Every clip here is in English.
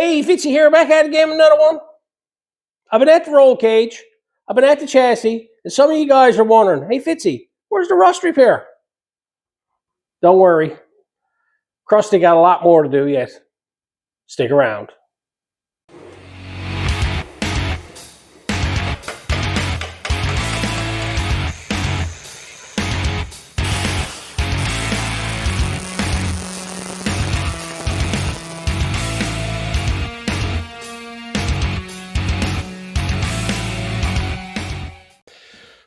Hey, Fitzy here, back at it again with another one. I've been at the roll cage, I've been at the chassis, and some of you guys are wondering, hey Fitzy, where's the rust repair? Don't worry, Crusty got a lot more to do yet. Stick around.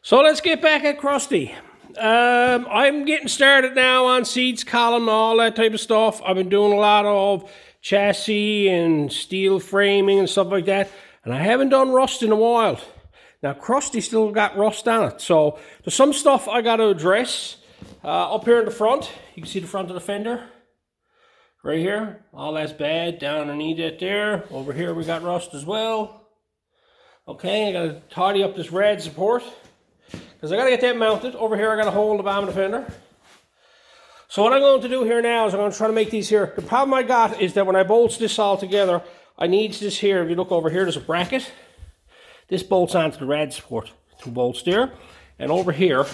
So let's get back at Crusty. I'm getting started now on seats, column, all that type of stuff. I've been doing a lot of chassis and steel framing and stuff like that, and I haven't done rust in a while. Now Crusty still got rust on it, so there's some stuff I got to address. Up here in the front, you can see the front of the fender. Right here, all that's bad. Down underneath it there. Over here we got rust as well. Okay, I got to tidy up this red support, because I got to get that mounted. Over here I got a hole in the bottom of the fender. So what I'm going to do here now is I'm going to try to make these here. The problem I got is that when I bolt this all together, I need this here. If you look over here, there's a bracket. This bolts onto the rad support. 2 bolts there. And over here,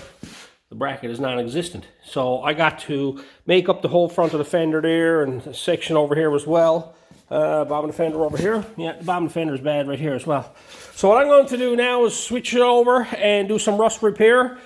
the bracket is non-existent. So I got to make up the whole front of the fender there and a section over here as well. Bottom of the fender over here. Yeah, the bottom of the fender is bad right here as well. So what I'm going to do now is switch it over and do some rust repair,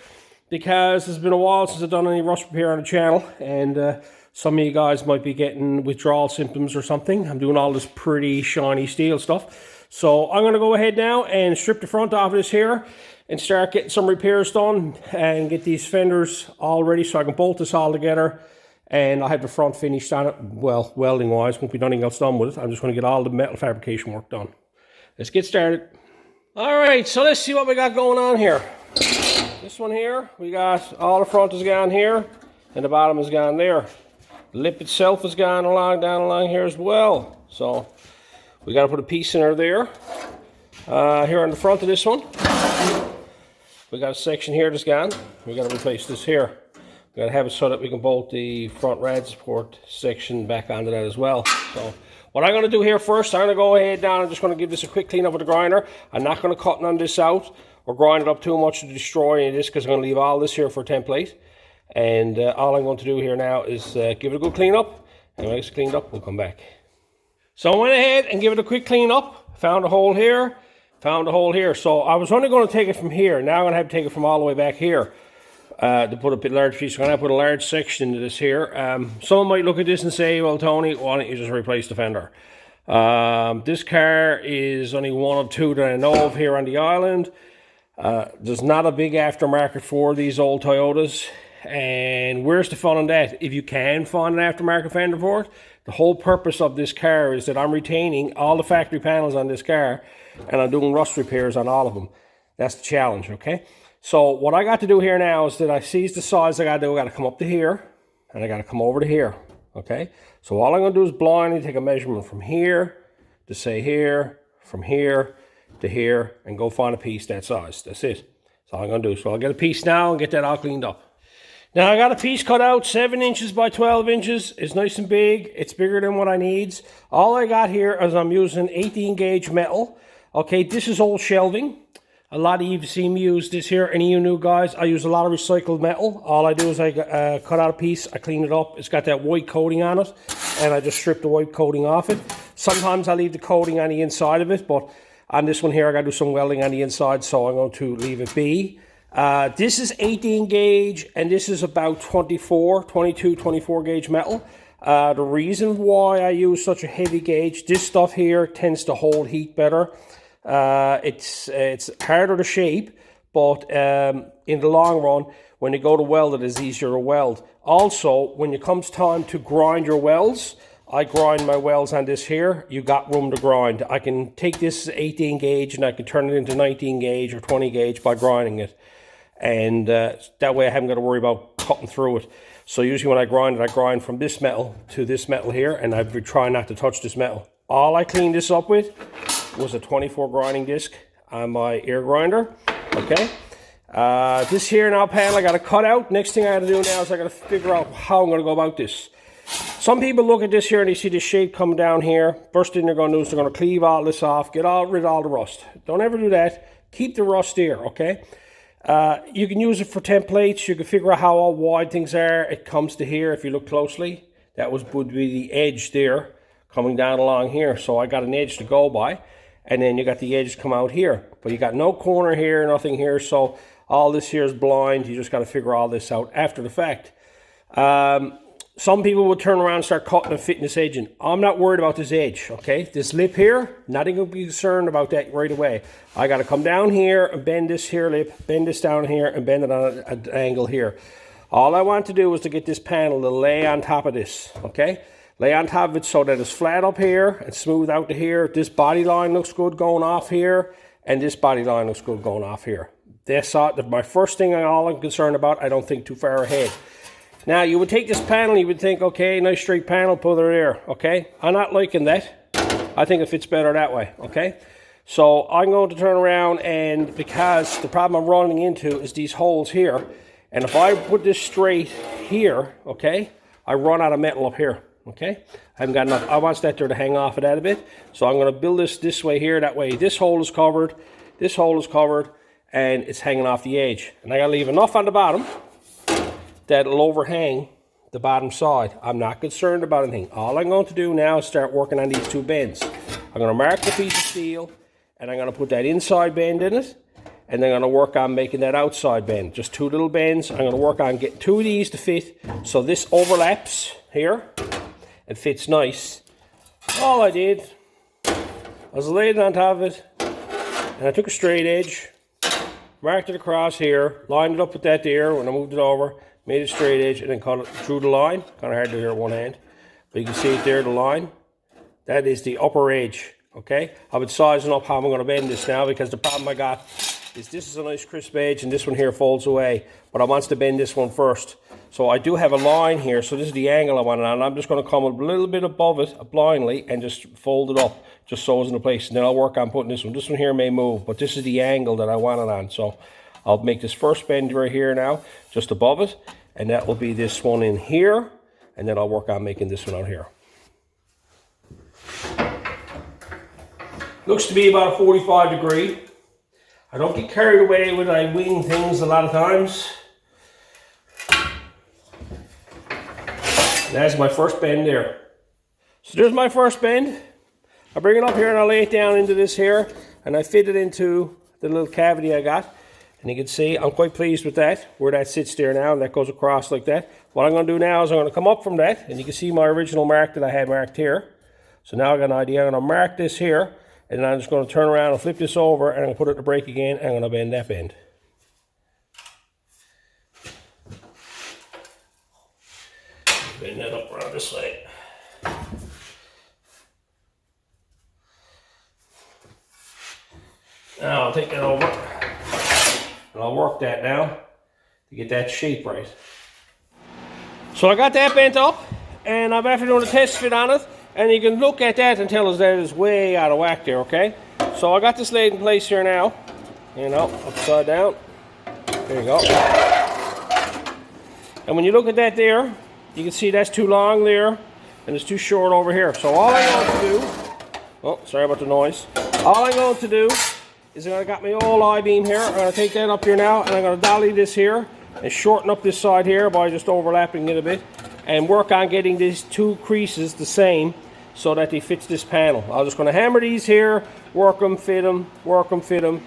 because it's been a while since I've done any rust repair on the channel, and some of you guys might be getting withdrawal symptoms or something. I'm doing all this pretty shiny steel stuff. So I'm going to go ahead now and strip the front off of this here and start getting some repairs done and get these fenders all ready so I can bolt this all together. And I'll have the front finished on it, well, welding wise, won't be nothing else done with it. I'm just going to get all the metal fabrication work done. Let's get started. Alright, so let's see what we got going on here. This one here, we got all the front is gone here, and the bottom is gone there. The lip itself is gone along, down along here as well. So, we got to put a piece in there. Here on the front of this one, we got a section here that's gone. We got to replace this here. We got to have it so that we can bolt the front rad support section back onto that as well. So what I'm going to do here first, I'm going to go ahead down. I'm just going to give this a quick clean up with the grinder. I'm not going to cut none of this out or grind it up too much to destroy any of this, because I'm going to leave all this here for a template. And all I'm going to do here now is give it a good clean up. And when it's cleaned up, we'll come back. So I went ahead and give it a quick clean up. Found a hole here. Found a hole here. So I was only going to take it from here. Now I'm going to have to take it from all the way back here. To put a bit large piece. So I'm going to put a large section into this here. Someone might look at this and say, well, Tony, why don't you just replace the fender? This car is only one of 2 that I know of here on the island. There's not a big aftermarket for these old Toyotas. And where's the fun in that? If you can find an aftermarket fender for it, the whole purpose of this car is that I'm retaining all the factory panels on this car, and I'm doing rust repairs on all of them. That's the challenge, okay? So what I got to do here now is that I seize the size I got to do. I got to come up to here, and I got to come over to here, okay? So all I'm going to do is blindly take a measurement from here to say here, from here to here, and go find a piece that size. That's it. That's all I'm going to do. So I'll get a piece now and get that all cleaned up. Now I got a piece cut out 7 inches by 12 inches. It's nice and big. It's bigger than what I need. All I got here is I'm using 18 gauge metal. Okay, this is old shelving. A lot of you have seen me use this here. Any of you new guys, I use a lot of recycled metal. All I do is I cut out a piece, I clean it up. It's got that white coating on it, and I just strip the white coating off it. Sometimes I leave the coating on the inside of it, but on this one here, I got to do some welding on the inside, so I'm going to leave it be. This is 18 gauge, and this is about 22, 24 gauge metal. The reason why I use such a heavy gauge, this stuff here tends to hold heat better. It's harder to shape, but in the long run, when you go to weld it, it's easier to weld. Also, when it comes time to grind your welds, I grind my welds on this here. You got room to grind. I can take this 18 gauge and I can turn it into 19 gauge or 20 gauge by grinding it. And that way I haven't got to worry about cutting through it. So usually when I grind from this metal to this metal here, and I try not to touch this metal. All I cleaned this up with was a 24 grinding disc on my air grinder. Okay. This here now panel I got to cut out. Next thing I got to do now is I got to figure out how I'm going to go about this. Some people look at this here and they see the shape coming down here. First thing they're going to do is they're going to cleave all this off, get rid of all the rust. Don't ever do that. Keep the rust here, okay? You can use it for templates. You can figure out how wide things are. It comes to here if you look closely. That would be the edge there coming down along here. So I got an edge to go by. And then you got the edge come out here. But you got no corner here, nothing here. So all this here is blind. You just got to figure all this out after the fact. Some people will turn around and start cutting and fitting this edge in. I'm not worried about this edge, okay? This lip here, nothing to be concerned about that right away. I got to come down here and bend this here lip, bend this down here, and bend it on an angle here. All I want to do is to get this panel to lay on top of this, okay? Lay on top of it so that it's flat up here and smooth out to here. This body line looks good going off here, and this body line looks good going off here. That's my first thing I'm concerned about. I don't think too far ahead. Now, you would take this panel, you would think, okay, nice straight panel, put it there, okay? I'm not liking that. I think it fits better that way, okay? So I'm going to turn around, and because the problem I'm running into is these holes here, and if I put this straight here, okay, I run out of metal up here, okay? I haven't got enough. I want that there to hang off of that a bit. So I'm going to build this way here, that way. This hole is covered, this hole is covered, and it's hanging off the edge. And I got to leave enough on the bottom that'll overhang the bottom side. I'm not concerned about anything. All I'm going to do now is start working on these two bends. I'm going to mark the piece of steel, and I'm going to put that inside bend in it, and then I'm going to work on making that outside bend. Just two little bends. I'm going to work on getting two of these to fit so this overlaps here and fits nice. All I did was laid it on top of it, and I took a straight edge, marked it across here, lined it up with that there when I moved it over, made a straight edge, and then cut it through the line. Kind of hard to do here with one hand, but you can see it there, the line. That is the upper edge, okay? I've been sizing up how I'm going to bend this now, because the problem I got is this is a nice crisp edge, and this one here folds away, but I want to bend this one first. So I do have a line here, so this is the angle I want it on. I'm just going to come a little bit above it blindly and just fold it up, just so it's in place. And then I'll work on putting this one. This one here may move, but this is the angle that I want it on. So I'll make this first bend right here now, just above it, and that will be this one in here, and then I'll work on making this one out here. Looks to be about a 45 degree. I don't get carried away when I wing things a lot of times. That's my first bend there. So there's my first bend. I bring it up here and I lay it down into this here, and I fit it into the little cavity I got. And you can see I'm quite pleased with that, where that sits there now, and that goes across like that. What I'm going to do now is I'm going to come up from that, and you can see my original mark that I had marked here. So now I got an idea. I'm going to mark this here, and then I'm just going to turn around and flip this over, and I'm going to put it to break again, and I'm going to bend that bend. Bend that up around this way. Now I'll take that over, and I'll work that now to get that shape right. So I got that bent up, and I'm after doing a test fit on it, and you can look at that and tell us that it's way out of whack there, okay? So I got this laid in place here now, you know, upside down. There you go. And when you look at that there, you can see that's too long there, and it's too short over here. So all I'm going to do, oh, sorry about the noise. All I'm going to do is I got my old I-beam here. I'm going to take that up here now, and I'm going to dolly this here and shorten up this side here by just overlapping it a bit, and work on getting these two creases the same so that they fit this panel. I'm just going to hammer these here, work them, fit them, work them, fit them.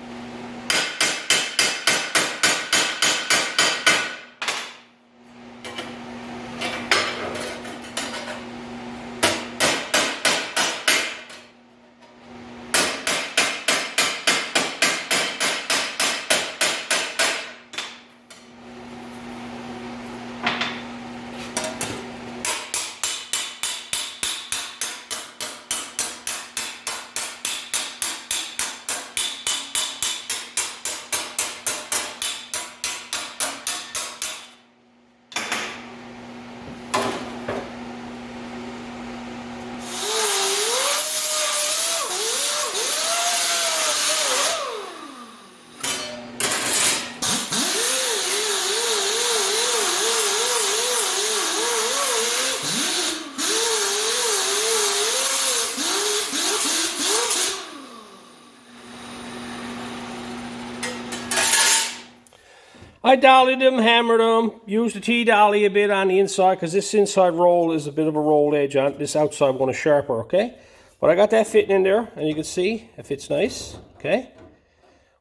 I dollied them, hammered them, used the T-dolly a bit on the inside because this inside roll is a bit of a rolled edge on it. This outside one is sharper, okay? But I got that fitting in there, and you can see it fits nice, okay?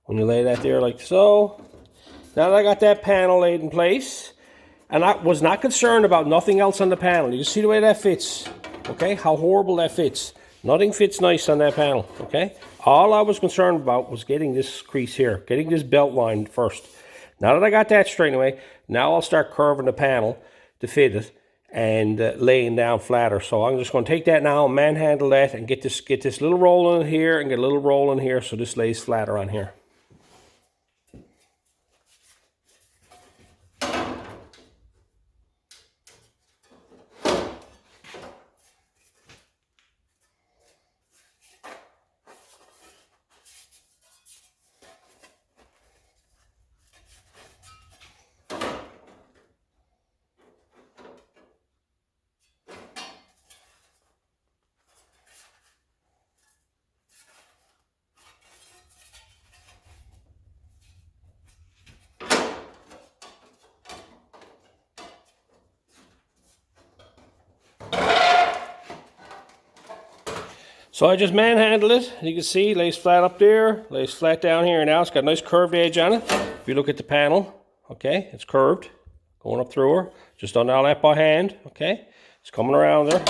When you lay that there like so. Now that I got that panel laid in place, and I was not concerned about nothing else on the panel. You can see the way that fits, okay? How horrible that fits. Nothing fits nice on that panel, okay? All I was concerned about was getting this crease here, getting this belt line first. Now that I got that straightened away, now I'll start curving the panel to fit it and laying down flatter. So I'm just going to take that now and manhandle that and get this little roll in here and get a little roll in here so this lays flatter on here. So I just manhandled it. You can see it lays flat up there, lays flat down here. Now it's got a nice curved edge on it. If you look at the panel, okay, it's curved, going up through her. Just done all that by hand, okay. It's coming around there.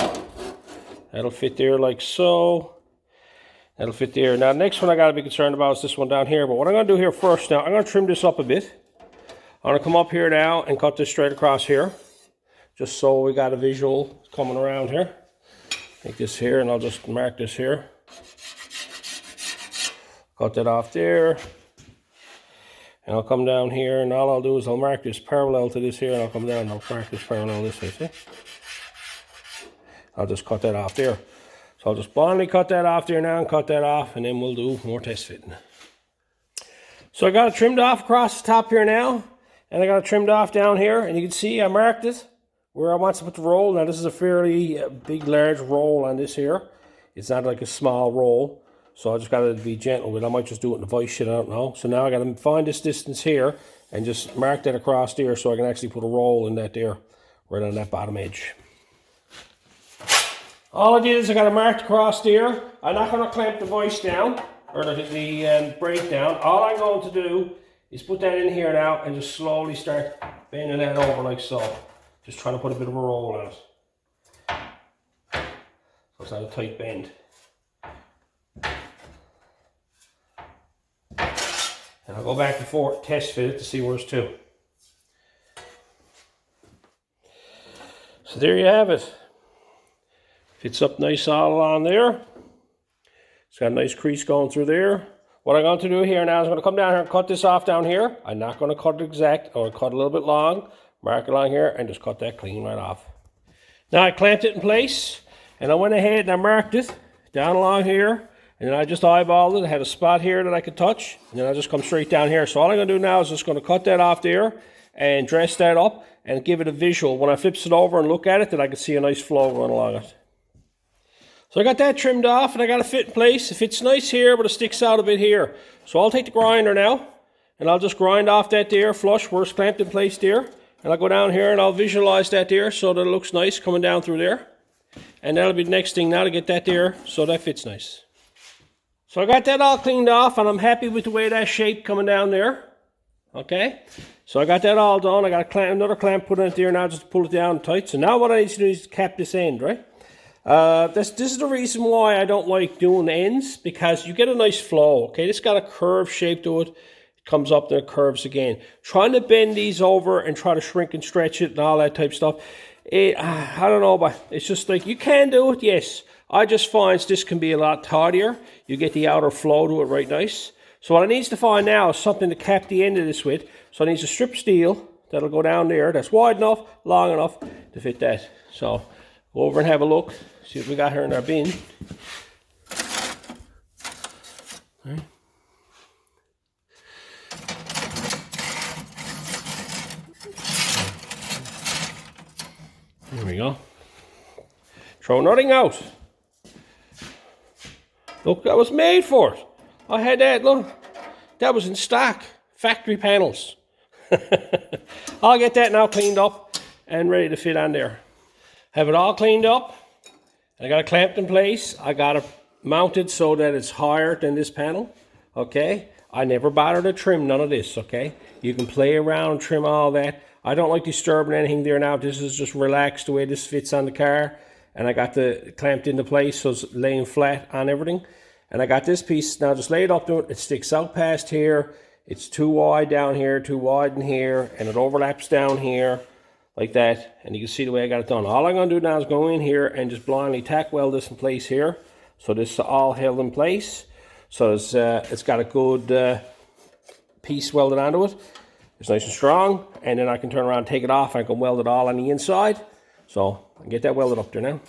That'll fit there like so. That'll fit there. Now the next one I gotta be concerned about is this one down here. But what I'm gonna do here first now, I'm gonna trim this up a bit. I'm gonna come up here now and cut this straight across here. Just so we got a visual coming around here. Take this here and I'll just mark this here. Cut that off there. And I'll come down here and all I'll do is I'll mark this parallel to this here and I'll come down and I'll mark this parallel this way, see? I'll just cut that off there. So I'll just blindly cut that off there now and cut that off and then we'll do more test fitting. So I got it trimmed off across the top here now and I got it trimmed off down here and you can see I marked it where I want to put the roll. Now this is a fairly big, large roll on this here. It's not like a small roll. So I just got to be gentle with it. I might just do it in the vice shit, I don't know. So now I got to find this distance here and just mark that across there so I can actually put a roll in that there, right on that bottom edge. All I did is I got it marked across there. I'm not going to clamp the vice down, or the brake down. All I'm going to do is put that in here now and just slowly start bending that over like so. Just trying to put a bit of a roll on it. So it's not a tight bend. And I'll go back and test fit it to see where it's to. So there you have it. Fits up nice all along there. It's got a nice crease going through there. What I'm going to do here now is I'm going to come down here and cut this off down here. I'm not going to cut it exact. I'm going to cut a little bit long. Mark it along here and just cut that clean right off. Now I clamped it in place and I went ahead and I marked it down along here and then I just eyeballed it. I had a spot here that I could touch and then I just come straight down here. So all I'm going to do now is just going to cut that off there and dress that up and give it a visual. When I flips it over and look at it, then I can see a nice flow going along it. So I got that trimmed off and I got it fit in place. It fits nice here but it sticks out a bit here. So I'll take the grinder now and I'll just grind off that there flush where it's clamped in place there. And I'll go down here and I'll visualize that there so that it looks nice coming down through there. And that'll be the next thing now to get that there so that fits nice. So I got that all cleaned off and I'm happy with the way that shape coming down there. Okay. So I got that all done. I got a clamp, another clamp put in it there now just to pull it down tight. So now what I need to do is cap this end, right? This is the reason why I don't like doing ends, because you get a nice flow. Okay. This got a curved shape to it. Comes up there, curves again. Trying to bend these over and try to shrink and stretch it and all that type of stuff. I don't know, but it's just like you can do it, yes. I just find this can be a lot tidier. You get the outer flow to it right nice. So what I need to find now is something to cap the end of this with. So I need a strip steel that'll go down there. That's wide enough, long enough to fit that. So go over and have a look. See what we got here in our bin. All right. There we go. Throw nothing out. Look, that was made for it. I had that, look. That was in stock. Factory panels. I'll get that now cleaned up and ready to fit on there. Have it all cleaned up. I got it clamped in place. I got it mounted so that it's higher than this panel. Okay. I never bother to trim none of this. Okay. You can play around, trim all that. I don't like disturbing anything there now. This is just relaxed the way this fits on the car. And I got the clamped into place so it's laying flat on everything. And I got this piece now just laid up to it. It sticks out past here. It's too wide down here, too wide in here, and it overlaps down here like that. And you can see the way I got it done. All I'm going to do now is go in here and just blindly tack weld this in place here. So this is all held in place. So it's got a good piece welded onto it. It's nice and strong. And then I can turn around and take it off. I can weld it all on the inside. So I can get that welded up there now.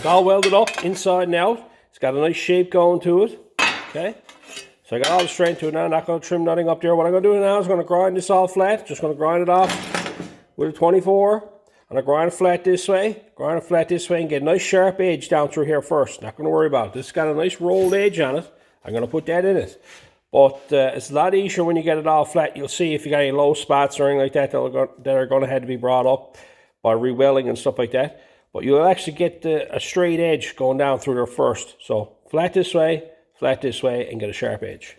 It's all welded up inside and out. It's got a nice shape going to it. okay? So I got all the strength to it now. I'm not going to trim nothing up there. What I'm going to do now is going to grind this all flat. Just going to grind it off with a 24. I'm going to grind it flat this way, and get a nice sharp edge down through here first. Not going to worry about it. This has got a nice rolled edge on it. I'm going to put that in it. But it's a lot easier when you get it all flat. You'll see if you got any low spots or anything like that that are going to have to be brought up by re-welding and stuff like that. But you'll actually get a straight edge going down through there first. So flat this way, and get a sharp edge.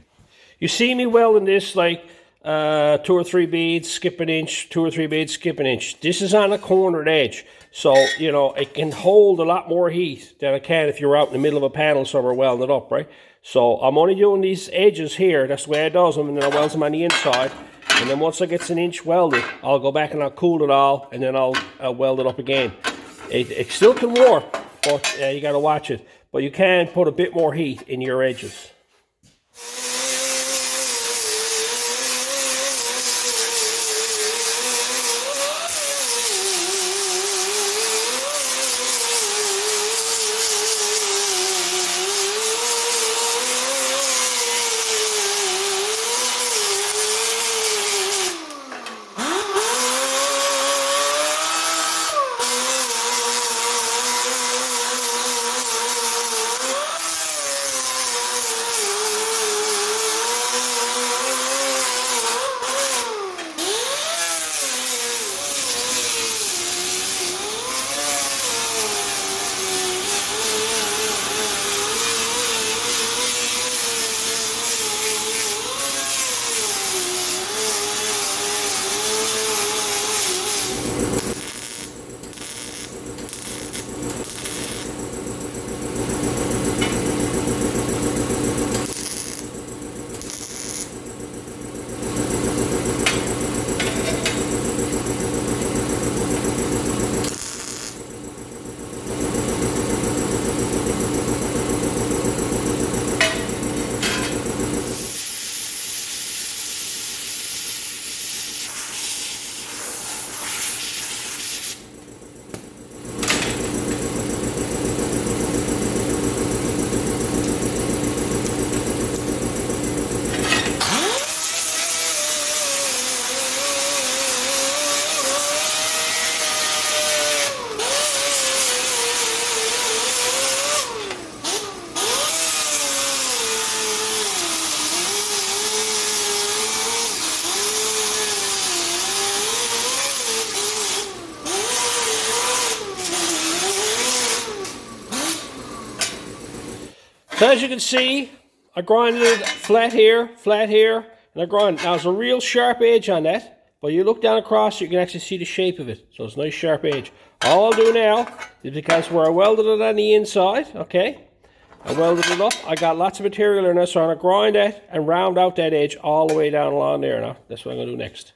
You see me welding this like 2 or 3 beads, skip an inch, 2 or 3 beads, skip an inch. This is on a cornered edge. So, you know, it can hold a lot more heat than it can if you're out in the middle of a panel somewhere welding it up, right? So I'm only doing these edges here. That's the way I do them, and then I weld them on the inside. And then once I get an inch welded, I'll go back and I'll cool it all, and then I'll weld it up again. It still can warp, but you got to watch it. But you can put a bit more heat in your edges. So as you can see, I grinded it flat here, and I grinded. Now there's a real sharp edge on that, but you look down across, you can actually see the shape of it. So it's a nice sharp edge. All I'll do now is, because where I welded it on the inside, okay, I welded it up. I got lots of material in there, so I'm going to grind that and round out that edge all the way down along there now. That's what I'm going to do next.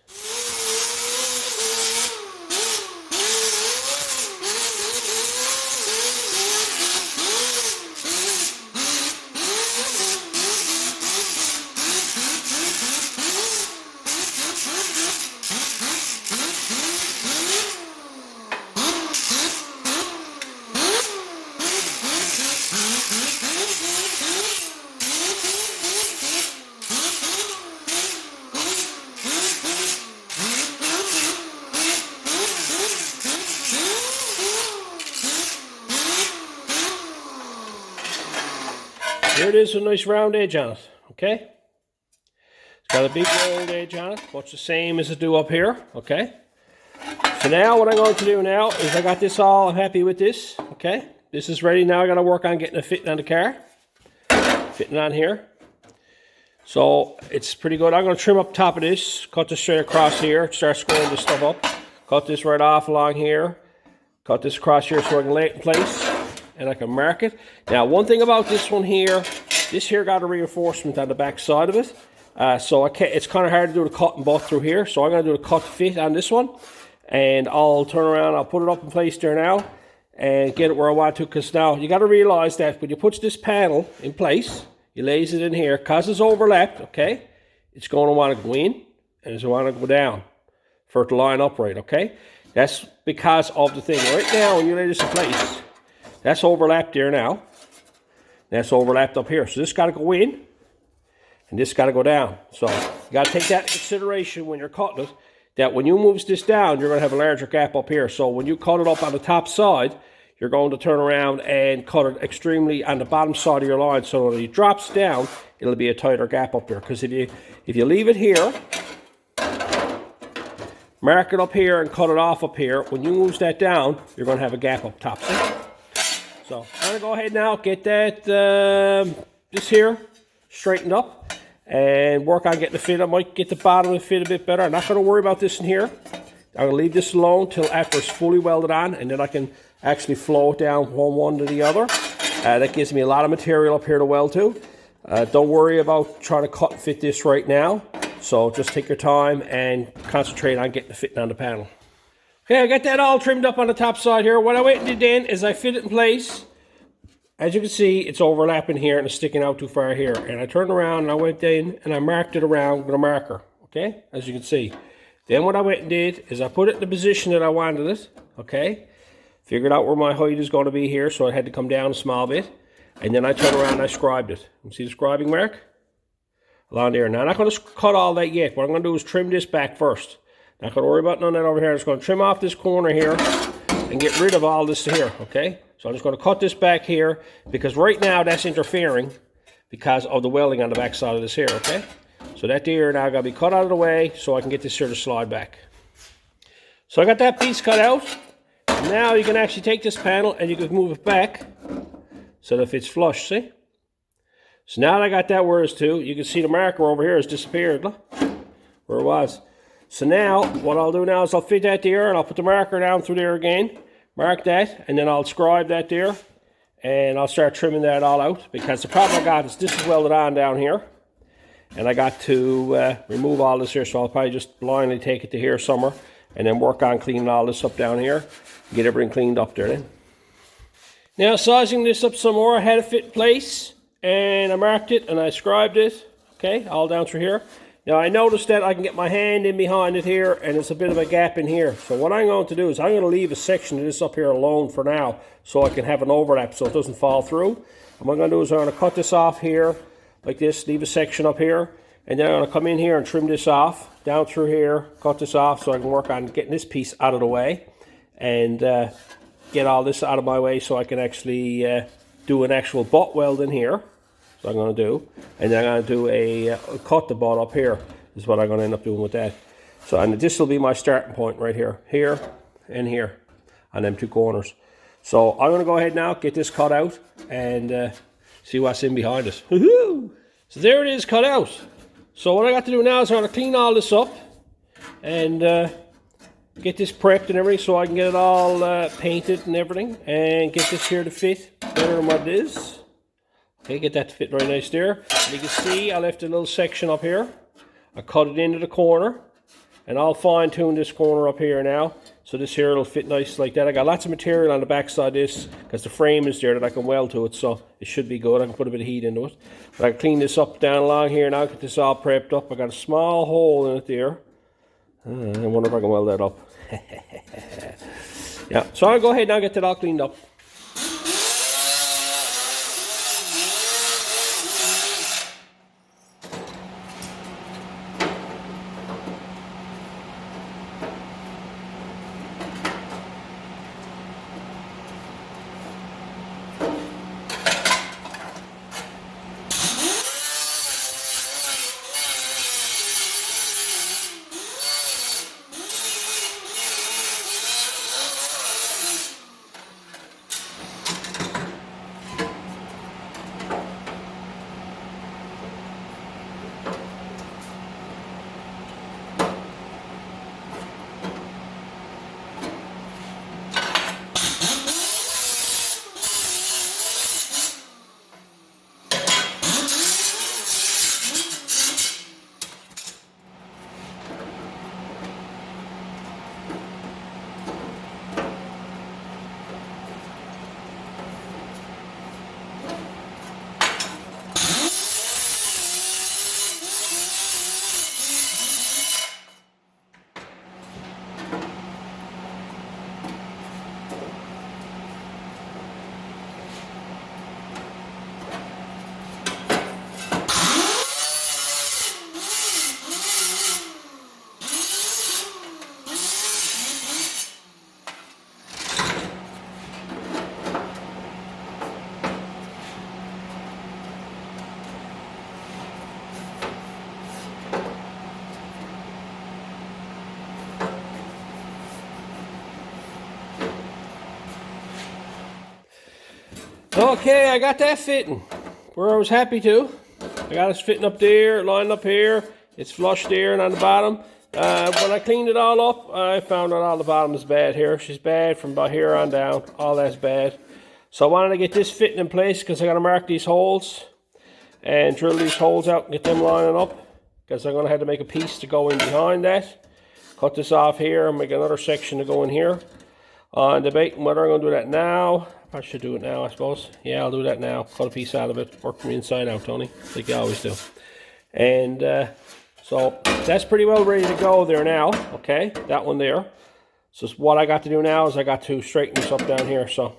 Here it is, a nice round edge on it, okay? It's got a big round edge on it, much the same as it do up here, okay? So now what I'm going to do now is, I got this all, I'm happy with this, okay? This is ready. Now I got to work on getting it fitting on the car. Fitting on here. So it's pretty good. I'm going to trim up top of this, cut this straight across here, start squaring this stuff up. Cut this right off along here. Cut this across here so I can lay it in place. And I can mark it. Now, one thing about this one here, this here got a reinforcement on the back side of it. So it's kind of hard to do the cut and butt through here. So I'm going to do the cut fit on this one. And I'll turn around, I'll put it up in place there now. And get it where I want to. Because now, you got to realize that when you put this panel in place, you lays it in here. Because it's overlapped, okay, it's going to want to go in. And it's going to go down for it to line up right, okay? That's because of the thing. Right now, when you lay this in place, that's overlapped there now. That's overlapped up here. So this got to go in, and this got to go down. So you got to take that into consideration when you're cutting it, that when you move this down, you're going to have a larger gap up here. So when you cut it up on the top side, you're going to turn around and cut it extremely on the bottom side of your line, so when it drops down, it'll be a tighter gap up there. Because if you leave it here, mark it up here and cut it off up here, when you move that down, you're going to have a gap up top. See? So I'm going to go ahead now, get that this here straightened up and work on getting the fit. I might get the bottom of the fit a bit better. I'm not going to worry about this in here. I'm going to leave this alone till after it's fully welded on, and then I can actually flow it down from one to the other. That gives me a lot of material up here to weld to. Don't worry about trying to cut and fit this right now. So just take your time and concentrate on getting the fitting on the panel. Okay, I got that all trimmed up on the top side here. What I went and did then is I fit it in place. As you can see, it's overlapping here and it's sticking out too far here. And I turned around and I went in and I marked it around with a marker. Okay, as you can see. Then what I went and did is I put it in the position that I wanted it. Okay, figured out where my height is going to be here, so I had to come down a small bit. And then I turned around and I scribed it. You see the scribing mark? Along there. Now I'm not going to cut all that yet. What I'm going to do is trim this back first. Not going to worry about none of that over here. I'm just going to trim off this corner here and get rid of all this here, okay? So I'm just going to cut this back here because right now that's interfering because of the welding on the back side of this here, okay? So that there now got to be cut out of the way so I can get this here to slide back. So I got that piece cut out. Now you can actually take this panel and you can move it back so that it fits flush, see? So now that I got that where it's to, you can see the marker over here has disappeared, look, where it was. So now, what I'll do now is I'll fit that there and I'll put the marker down through there again, mark that, and then I'll scribe that there, and I'll start trimming that all out, because the problem I got is this is welded on down here, and I got to remove all this here, so I'll probably just blindly take it to here somewhere, and then work on cleaning all this up down here, get everything cleaned up there then. Now sizing this up some more, I had it fit in place, and I marked it and I scribed it, okay, all down through here. Now I noticed that I can get my hand in behind it here and there's a bit of a gap in here. So what I'm going to do is I'm going to leave a section of this up here alone for now so I can have an overlap so it doesn't fall through. And what I'm going to do is I'm going to cut this off here like this, leave a section up here, and then I'm going to come in here and trim this off down through here, cut this off so I can work on getting this piece out of the way and get all this out of my way so I can actually do an actual butt weld in here. So I'm going to do, and then I'm going to do cut the butt up here is what I'm going to end up doing with that. So, and this will be my starting point right here, here and here on them two corners. So I'm going to go ahead now, get this cut out and see what's in behind us. So there it is, cut out. So what I got to do now is I'm going to clean all this up and get this prepped and everything so I can get it all painted and everything and get this here to fit better than what it is. Okay, get that to fit very nice there. And you can see I left a little section up here. I cut it into the corner and I'll fine tune this corner up here now. So this here will fit nice like that. I got lots of material on the back side of this because the frame is there that I can weld to it, so it should be good. I can put a bit of heat into it. But I can clean this up down along here now, get this all prepped up. I got a small hole in it there. I wonder if I can weld that up. Yeah, so I'll go ahead and I'll get that all cleaned up. Okay, I got that fitting where I was happy to. I got it fitting up there, lined up here. It's flush there and on the bottom. When I cleaned it all up, I found out all the bottom is bad here. She's bad from about here on down. All that's bad. So I wanted to get this fitting in place because I got to mark these holes and drill these holes out and get them lining up, because I'm going to have to make a piece to go in behind that. Cut this off here and make another section to go in here. I'm debating whether I'm going to do that now. I should do it now, I suppose. Yeah, I'll do that now. Cut a piece out of it. Work from the inside out, Tony, like you always do. And so that's pretty well ready to go there now. Okay, that one there. So what I got to do now is I got to straighten this up down here. So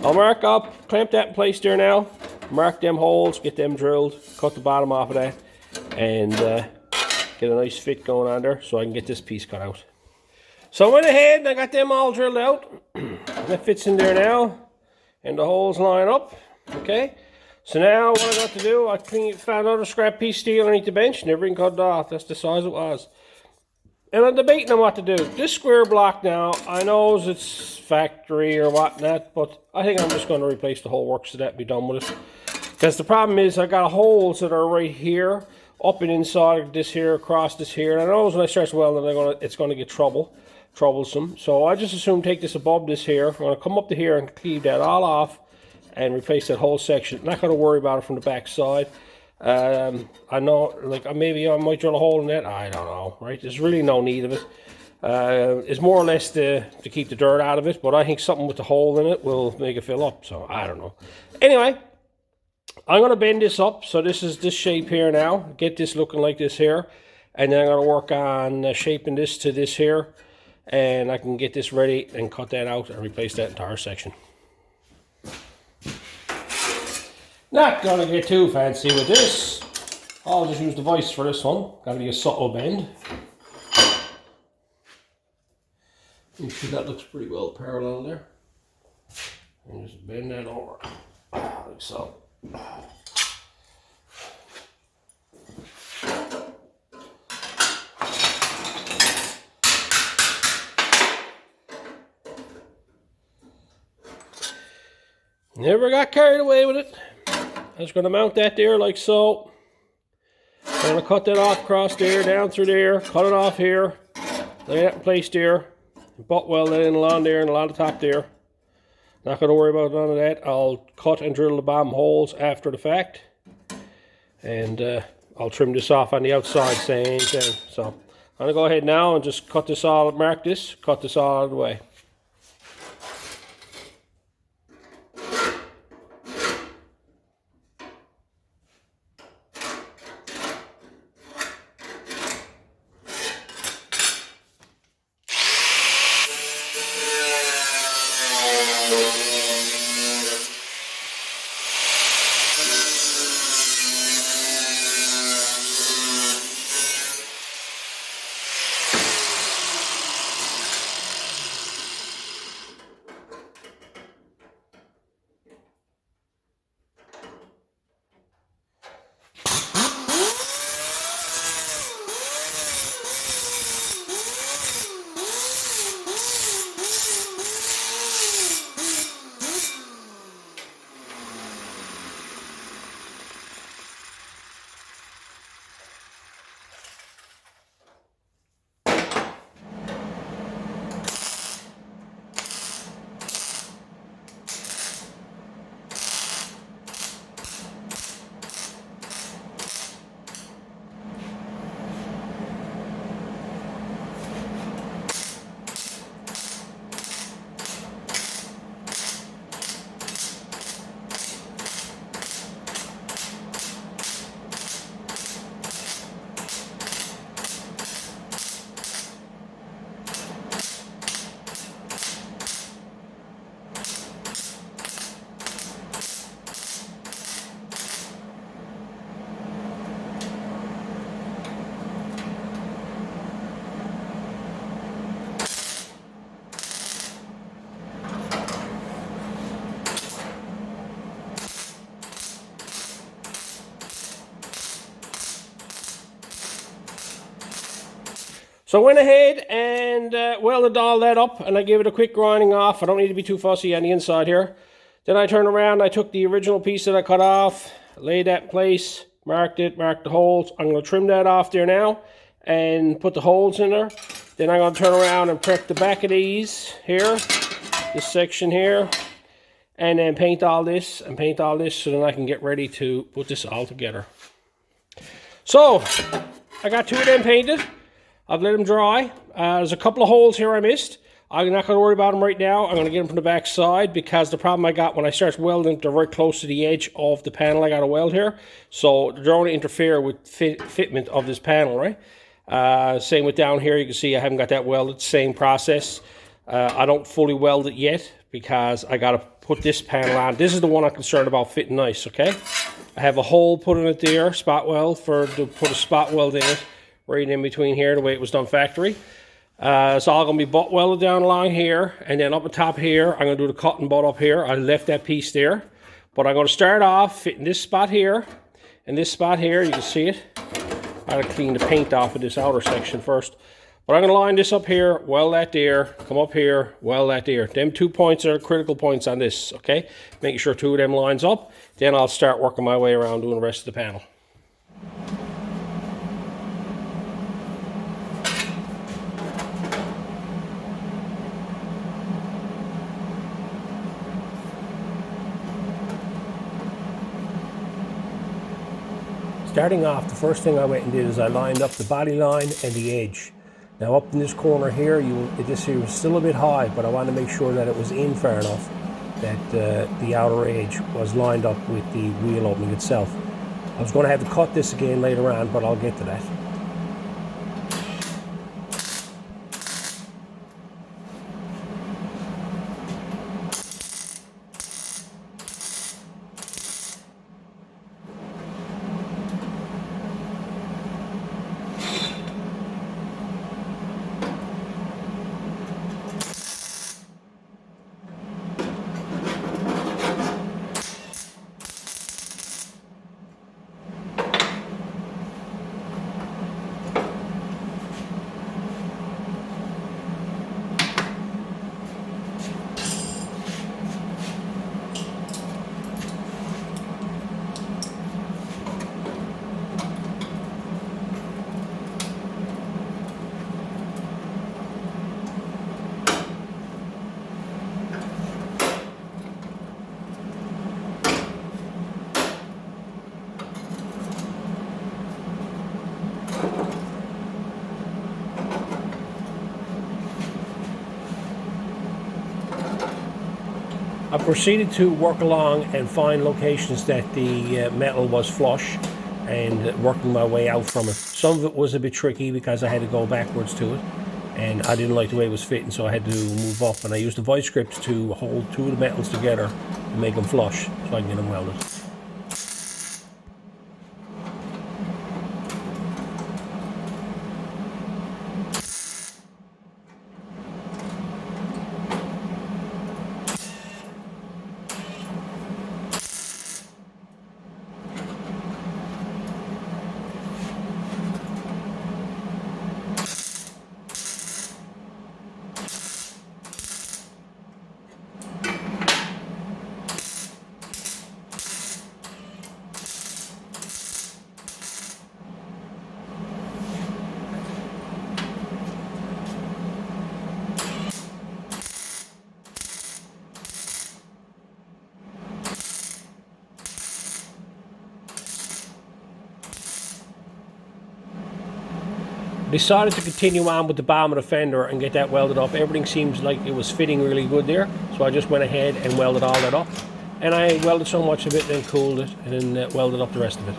I'll mark up, clamp that in place there now. Mark them holes, get them drilled, cut the bottom off of that, and get a nice fit going on there so I can get this piece cut out. So I went ahead and I got them all drilled out. That fits in there now, and the holes line up. Okay, so now what I got to do, I found another scrap piece of steel underneath the bench and everything cut off. That's the size it was. And I'm debating on what to do. This square block now, I know it's factory or whatnot, but I think I'm just going to replace the whole works so that and be done with it. Because the problem is I got holes that are right here, up and inside of this here, across this here. And I know when I start welding, it's going to get troublesome. So I just assume take this above this here. I'm going to come up to here and cleave that all off and replace that whole section. I'm not going to worry about it from the back side. I know, like, maybe I might drill a hole in that. I don't know, right? There's really no need of it. It's more or less to keep the dirt out of it, but I think something with the hole in it will make it fill up, so I don't know. Anyway, I'm going to bend this up, so this is this shape here now. Get this looking like this here, and then I'm going to work on shaping this to this here, and I can get this ready and cut that out and replace that entire section. Not gonna get too fancy with this. I'll just use the vise for this one. Gotta be a subtle bend. You see that looks pretty well parallel there. And just bend that over, like so. Never got carried away with it. I'm just going to mount that there like so. I'm going to cut that off across there, down through there, cut it off here, lay that in place there, butt weld that in along there and along the top there. Not going to worry about none of that. I'll cut and drill the bottom holes after the fact. And I'll trim this off on the outside, same thing. So I'm going to go ahead now and just cut this all, mark this, cut this all out of the way. So I went ahead and welded all that up, and I gave it a quick grinding off. I don't need to be too fussy on the inside here. Then I turned around, I took the original piece that I cut off, laid that in place, marked it, marked the holes. I'm going to trim that off there now and put the holes in there. Then I'm going to turn around and prep the back of these here, this section here, and then paint all this and paint all this so then I can get ready to put this all together. So, I got 2 of them painted. I've let them dry. There's a couple of holes here I missed. I'm not going to worry about them right now. I'm going to get them from the back side because the problem I got when I start welding, they're very close to the edge of the panel I got to weld here. So they're going to interfere with fitment of this panel, right? Same with down here. You can see I haven't got that welded. Same process. I don't fully weld it yet because I got to put this panel on. This is the one I'm concerned about fitting nice, okay? I have a hole put in it there, spot weld, to put a spot weld in it right in between here, the way it was done factory. It's all going to be butt welded down along here, and then up the top here, I'm going to do the cut and butt up here. I left that piece there, but I'm going to start off fitting this spot here, and this spot here, you can see it. I got to clean the paint off of this outer section first. But I'm going to line this up here, weld that there, come up here, weld that there. Them 2 points are critical points on this, okay? Making sure 2 of them lines up, then I'll start working my way around doing the rest of the panel. Starting off, the first thing I went and did is I lined up the body line and the edge. Now up in this corner here, this here was still a bit high, but I wanted to make sure that it was in far enough that the outer edge was lined up with the wheel opening itself. I was going to have to cut this again later on, but I'll get to that. I proceeded to work along and find locations that the metal was flush and working my way out from it. Some of it was a bit tricky because I had to go backwards to it and I didn't like the way it was fitting, so I had to move up, and I used the vice grips to hold 2 of the metals together and make them flush so I can get them welded. Decided to continue on with the bottom of the fender and get that welded up. Everything seems like it was fitting really good there, so I just went ahead and welded all that up. And I welded so much of it, then cooled it, and then welded up the rest of it.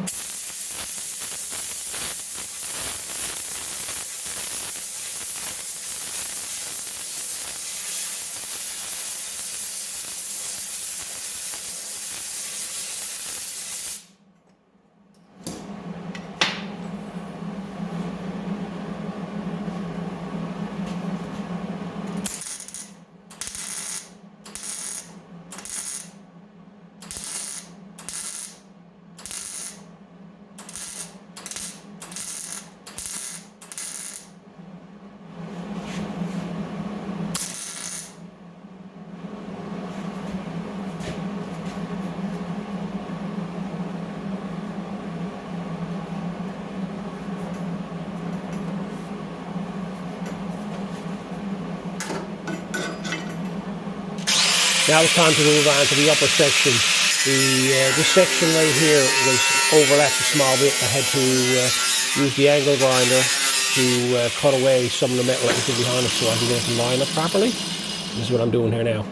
Now it's time to move on to the upper section. This section right here was overlapped a small bit. I had to use the angle grinder to cut away some of the metal that was in behind it so I can get it to line up properly. This is what I'm doing here now.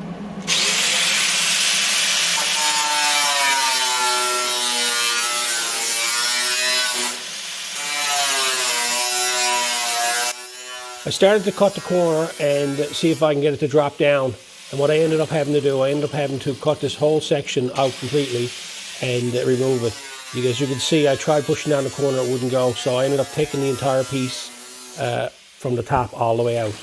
I started to cut the corner and see if I can get it to drop down. And what I ended up having to do, I ended up having to cut this whole section out completely and remove it. Because you can see I tried pushing down the corner, it wouldn't go. So I ended up taking the entire piece from the top all the way out.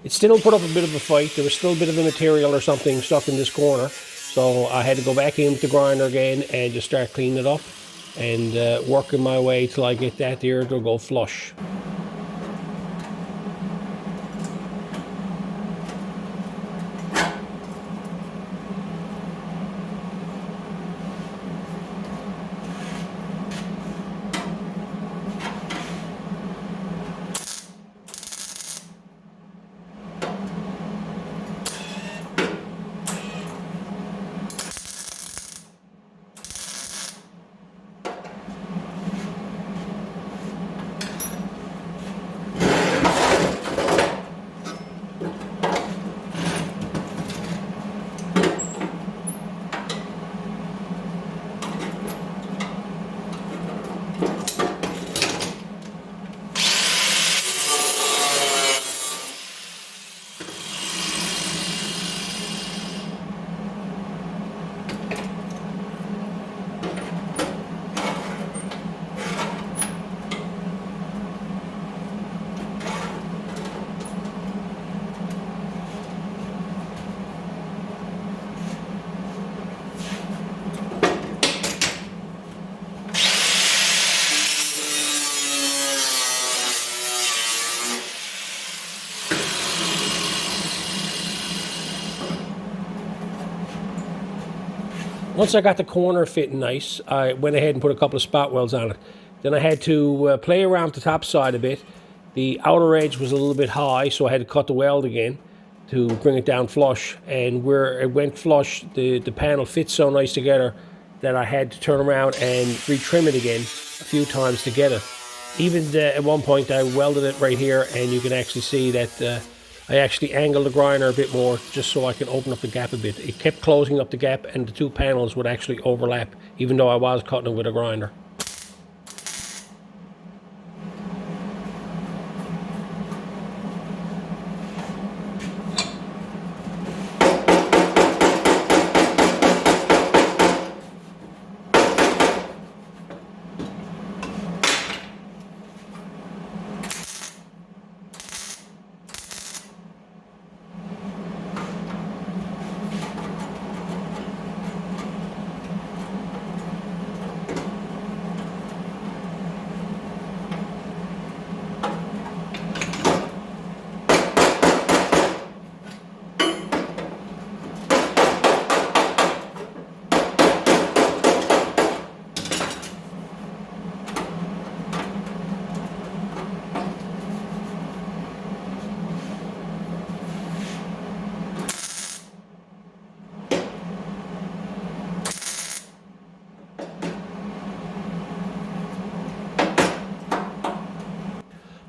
It still put up a bit of a fight. There was still a bit of a material or something stuck in this corner. So I had to go back in with the grinder again and just start cleaning it up and working my way till I get that there to go flush. Once I got the corner fitting nice, I went ahead and put a couple of spot welds on it. Then I had to play around the top side a bit. The outer edge was a little bit high, so I had to cut the weld again to bring it down flush. And where it went flush, the panel fit so nice together that I had to turn around and retrim it again a few times to get it. Even at one point I welded it right here, and you can actually see that I actually angled the grinder a bit more just so I can open up the gap a bit. It kept closing up the gap and the two panels would actually overlap even though I was cutting it with a grinder.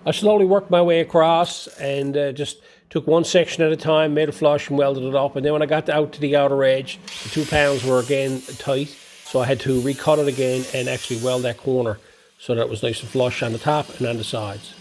I slowly worked my way across and just took one section at a time, made a flush and welded it up. And then when I got out to the outer edge, the 2 panels were again tight. So I had to recut it again and actually weld that corner so that it was nice and flush on the top and on the sides.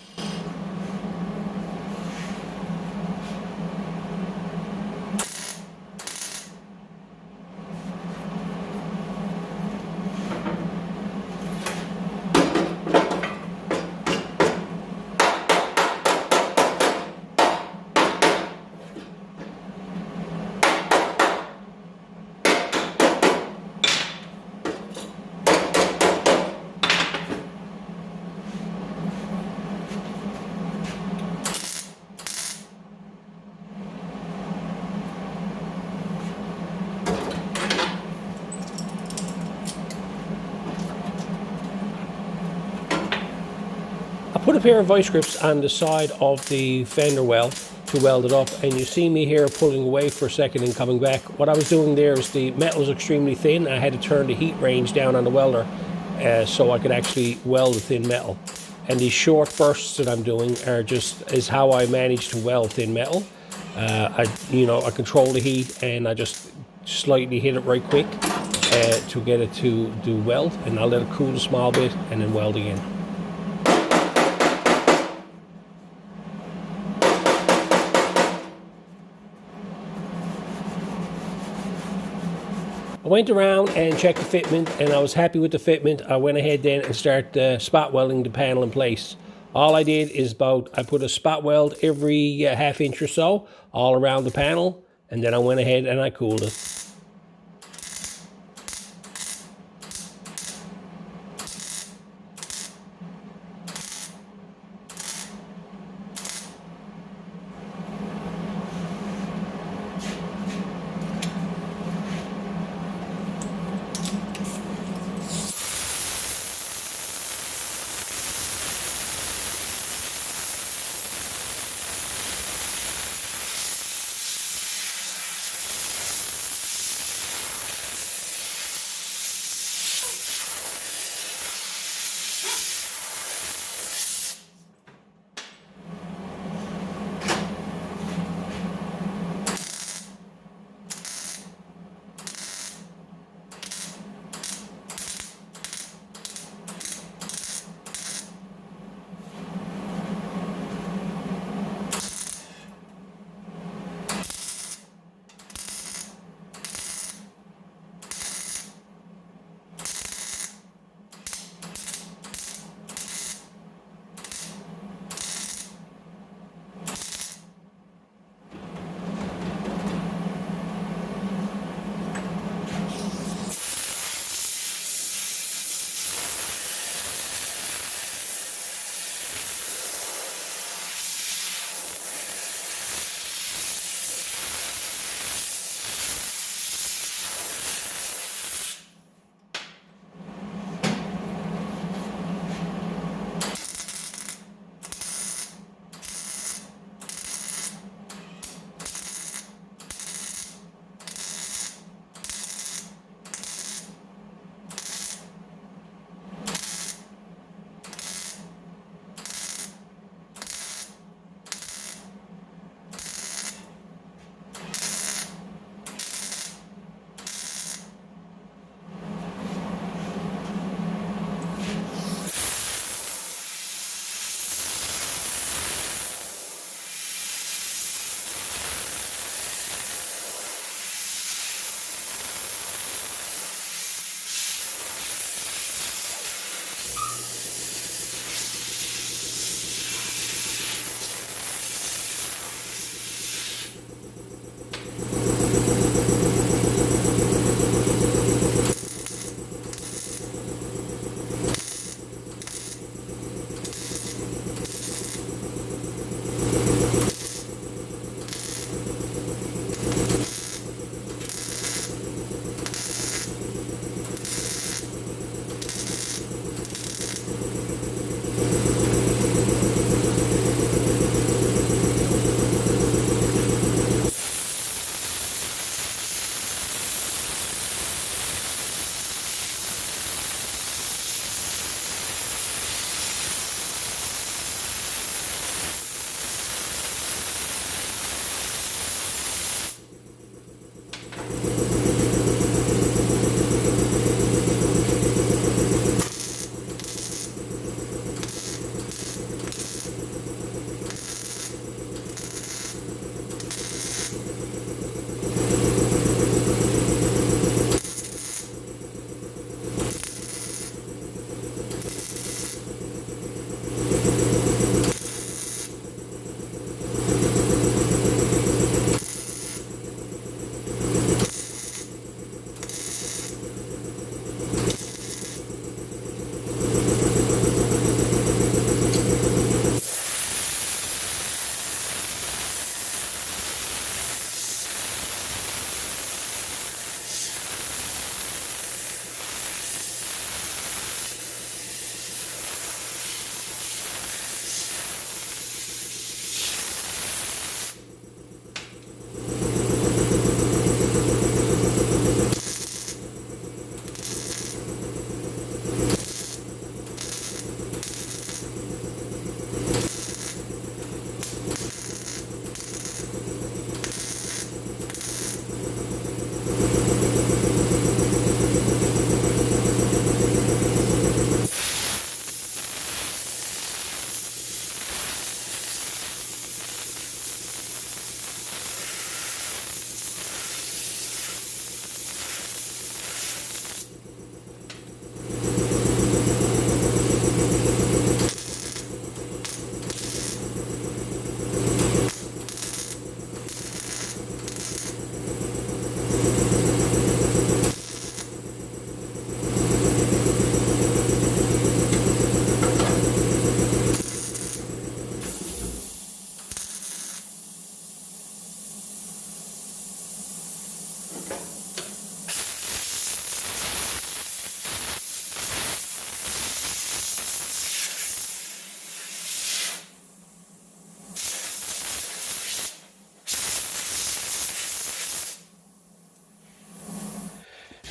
put a pair of vice grips on the side of the fender well to weld it up, and you see me here pulling away for a second and coming back. What I was doing there is the metal was extremely thin. I had to turn the heat range down on the welder so I could actually weld the thin metal. And these short bursts that I'm doing is how I manage to weld thin metal. I control the heat, and I just slightly hit it right quick to get it to do weld, and I'll let it cool a small bit and then weld again. I went around and checked the fitment, and I was happy with the fitment. I went ahead then and started spot welding the panel in place. All I did is I put a spot weld every half inch or so all around the panel, and then I went ahead and I cooled it.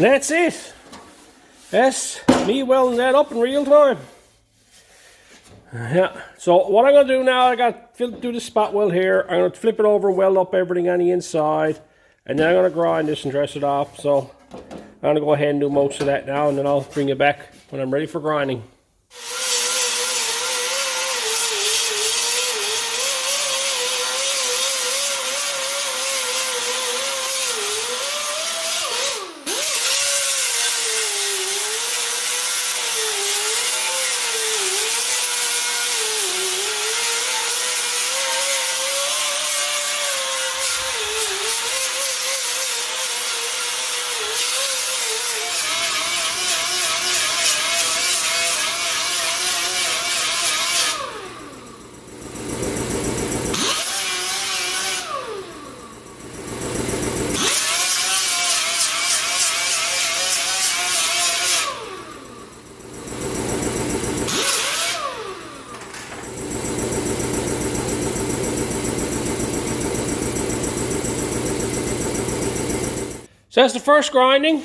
That's it. That's me welding that up in real time. Yeah, so what I'm going to do now, I got to do the spot weld here. I'm going to flip it over, weld up everything on the inside, and then I'm going to grind this and dress it off. So I'm going to go ahead and do most of that now, and then I'll bring it back when I'm ready for grinding. So that's the first grinding.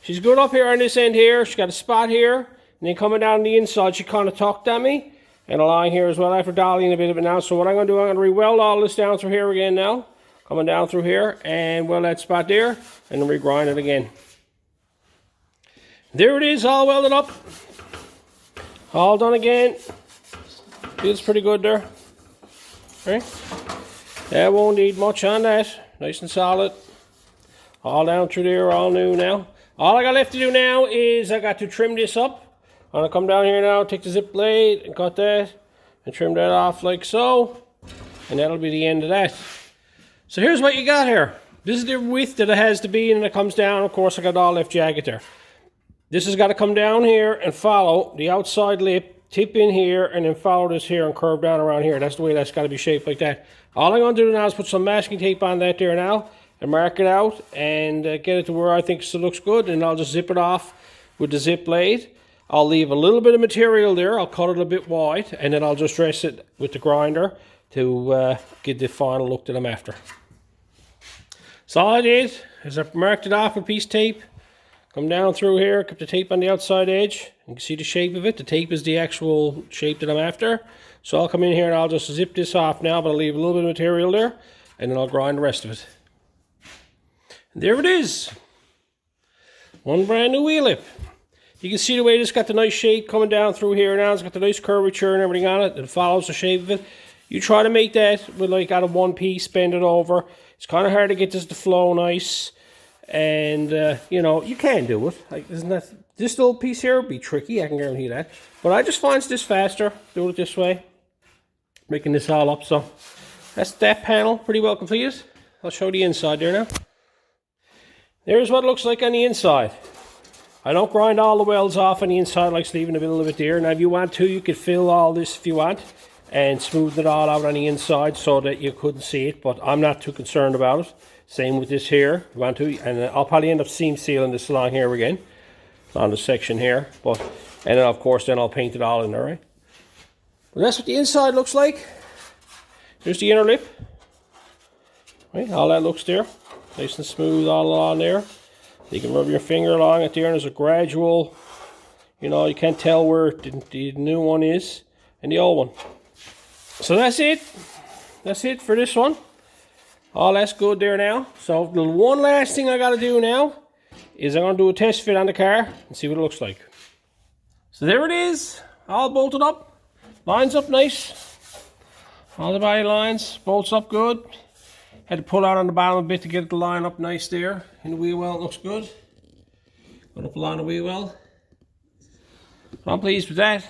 She's good up here on this end here. She's got a spot here. And then coming down the inside, she kind of tucked at me. And along here as well, after dollying a bit of it now. So what I'm going to do, I'm going to re-weld all this down through here again now. Coming down through here and weld that spot there. And then re-grind it again. There it is, all welded up. All done again. Feels pretty good there. Right? That won't need much on that. Nice and solid. All down through there, all new now. All I got left to do now is I got to trim this up. I'm going to come down here now, take the zip blade and cut that and trim that off like so. And that'll be the end of that. So here's what you got here. This is the width that it has to be, and it comes down. Of course, I got all left jagged there. This has got to come down here and follow the outside lip, tip in here, and then follow this here and curve down around here. That's the way that's got to be shaped like that. All I'm going to do now is put some masking tape on that there now. And mark it out and get it to where I think it looks good, and I'll just zip it off with the zip blade. I'll leave a little bit of material there. I'll cut it a bit wide, and then I'll just dress it with the grinder to get the final look that I'm after. So all I did is I marked it off with a piece of tape, come down through here, keep the tape on the outside edge. You can see the shape of it. The tape is the actual shape that I'm after. So I'll come in here and I'll just zip this off now, but I'll leave a little bit of material there, and then I'll grind the rest of it. There it is. One brand new wheel lip. You can see the way this got the nice shape coming down through here now. It's got the nice curvature and everything on it. It follows the shape of it. You try to make that with like out of one piece, bend it over. It's kind of hard to get this to flow nice. And, you know, you can do it. Like, isn't that, this little piece here would be tricky, I can guarantee that. But I just find this faster, do it this way. Making this all up, so that's that panel, pretty well completed. I'll show the inside there now. There's what it looks like on the inside. I don't grind all the welds off on the inside, like leaving a little bit there. Now if you want to, you could fill all this if you want and smooth it all out on the inside so that you couldn't see it, but I'm not too concerned about it. Same with this here, if you want to, and I'll probably end up seam sealing this along here again, on the section here, but, and then of course then I'll paint it all in there, right? But that's what the inside looks like. Here's the inner lip. Right, all that looks there. Nice and smooth all along there. You can rub your finger along it there, and there's a gradual, you know, you can't tell where the new one is and the old one. So that's it. That's it for this one. All that's good there now. So the one last thing I got to do now is I'm going to do a test fit on the car and see what it looks like. So there it is. All bolted up. Lines up nice. All the body lines. Bolts up good. Had to pull out on the bottom a bit to get it to line up nice there. In the wheel well, it looks good. Got up along the wheel well. I'm pleased with that.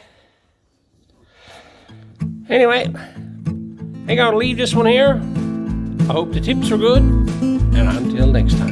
Anyway, I'm going to leave this one here. I hope the tips are good. And until next time.